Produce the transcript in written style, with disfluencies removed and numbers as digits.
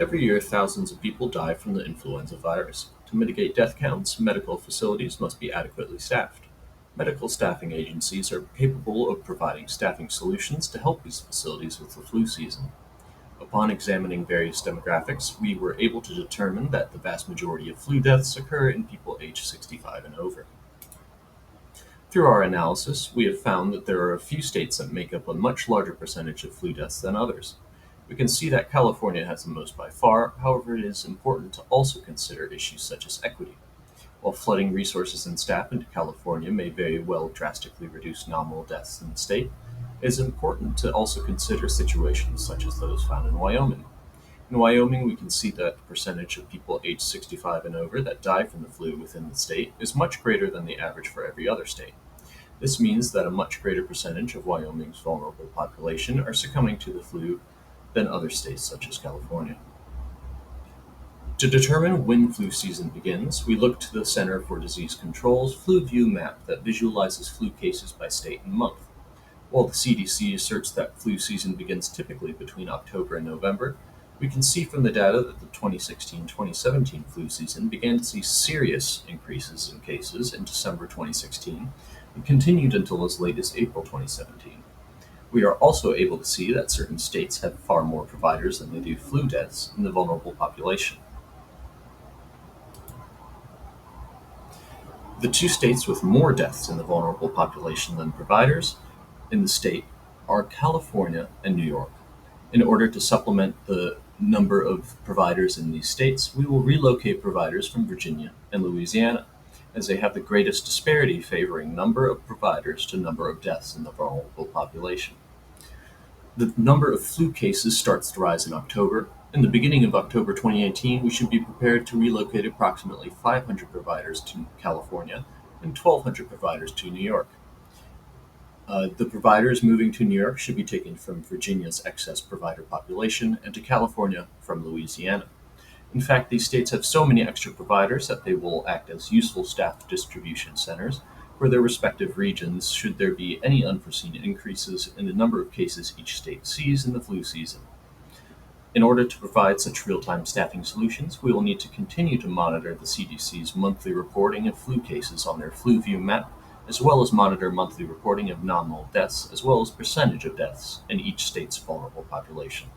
Every year, thousands of people die from the influenza virus. To mitigate death counts, medical facilities must be adequately staffed. Medical staffing agencies are capable of providing staffing solutions to help these facilities with the flu season. Upon examining various demographics, we were able to determine that the vast majority of flu deaths occur in people aged 65 and over. Through our analysis, we have found that there are a few states that make up a much larger percentage of flu deaths than others. We can see that California has the most by far, however, it is important to also consider issues such as equity. While flooding resources and staff into California may very well drastically reduce nominal deaths in the state, it is important to also consider situations such as those found in Wyoming. In Wyoming, we can see that the percentage of people aged 65 and over that die from the flu within the state is much greater than the average for every other state. This means that a much greater percentage of Wyoming's vulnerable population are succumbing to the flu than other states such as California. To determine when flu season begins, we look to the Center for Disease Control's Flu View map that visualizes flu cases by state and month. While the CDC asserts that flu season begins typically between October and November, we can see from the data that the 2016-2017 flu season began to see serious increases in cases in December 2016 and continued until as late as April 2017. We are also able to see that certain states have far more providers than they do flu deaths in the vulnerable population. The two states with more deaths in the vulnerable population than providers in the state are California and New York. In order to supplement the number of providers in these states, we will relocate providers from Virginia and Louisiana, as they have the greatest disparity favoring number of providers to number of deaths in the vulnerable population. The number of flu cases starts to rise in October. In the beginning of October 2018, we should be prepared to relocate approximately 500 providers to California and 1,200 providers to New York. The providers moving to New York should be taken from Virginia's excess provider population and to California from Louisiana. In fact, these states have so many extra providers that they will act as useful staff distribution centers for their respective regions should there be any unforeseen increases in the number of cases each state sees in the flu season. In order to provide such real-time staffing solutions, we will need to continue to monitor the CDC's monthly reporting of flu cases on their Flu View map, as well as monitor monthly reporting of nominal deaths, as well as percentage of deaths in each state's vulnerable population.